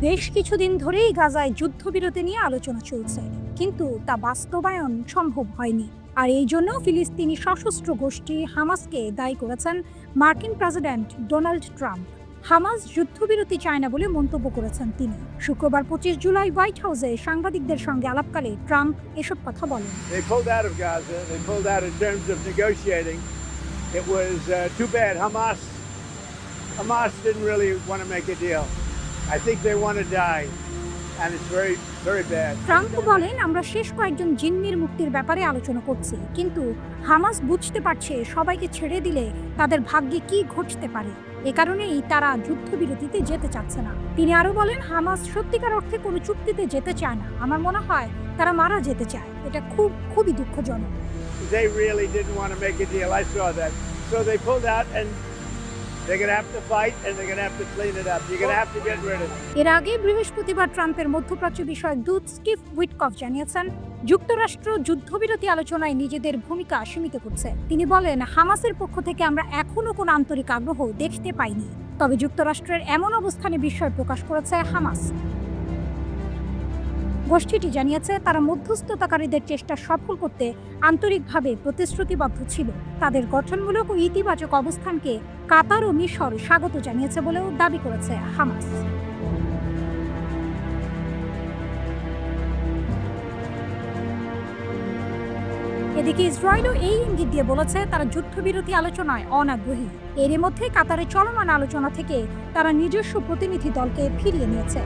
বেশ কিছুদিন ধরেই গাজায় যুদ্ধবিরতি নিয়ে আলোচনা চলছে, কিন্তু তা বাস্তবায়ন সম্ভব হয়নি। আর এই জন্য ফিলিস্তিনি সশস্ত্র গোষ্ঠী হামাসকে দায়ী করেছেন মার্কিন প্রেসিডেন্ট ডোনাল্ড ট্রাম্প। হামাস যুদ্ধবিরতি চায় না বলে মন্তব্য করেছেন তিনি। শুক্রবার 25 জুলাই হোয়াইট হাউসে সাংবাদিকদের সঙ্গে আলাপকালে ট্রাম্প এসব কথা বলেন। They pulled out of Gaza. They pulled out in terms of negotiating. It was too bad. Hamas didn't really want to make a deal. I think they want to die, and it's very, very bad. Trump বলেন, আমরা শেষ কয়েকজন জিম্মির মুক্তির ব্যাপারে আলোচনা করছি, কিন্তু Hamas বুঝতে পারছে সবাইকে ছেড়ে দিলে তাদের ভাগ্যে কি ঘটতে পারে। এ কারণেই তারা যুদ্ধবিরতিতে যেতে চাচ্ছে না। তিনি আরো বলেন, হামাস সত্যিকার অর্থে কোনো চুক্তিতে যেতে চায় না। আমার মনে হয় তারা মারা যেতে চায়। এটা খুবই দুঃখজনক। They really didn't want to make a deal. I saw that. So they pulled out, and they're going to have to fight, and they're going to have to clean it up. You're going to have to get rid of it. এর আগে বৃহস্পতিবার ট্রাম্পের মধ্যপ্রাচ্য বিষয়ক দূত Steve Witkoff জানিয়েছেন, যুক্তরাষ্ট্র যুদ্ধবিরতি আলোচনায় নিজেদের ভূমিকা সীমিত করছে। তিনি বলেন, হামাসের পক্ষ থেকে আমরা এখনো কোনো আন্তরিক আগ্রহ দেখতে পাইনি, তবে যুক্তরাষ্ট্রের এমন অবস্থানে বিস্ময় প্রকাশ করেছে হামাস। গোষ্ঠীটি জানিয়েছে, তারা মধ্যস্থতাকারীদের চেষ্টা সফল করতে আন্তরিকভাবে প্রতিশ্রুতিবদ্ধ ছিল। তাদের গঠনমূলক ও ইতিবাচক অবস্থানকে কাতার ও মিশর স্বাগত জানিয়েছে বলেও দাবি করেছে হামাস। এদিকে ইসরায়েলও এই ইঙ্গিত দিয়ে বলেছে তারা যুদ্ধবিরতি আলোচনায় অনাগ্রহী। এরই মধ্যে কাতারে চলমান আলোচনা থেকে তারা নিজস্ব প্রতিনিধি দলকে ফিরিয়ে নিয়েছে।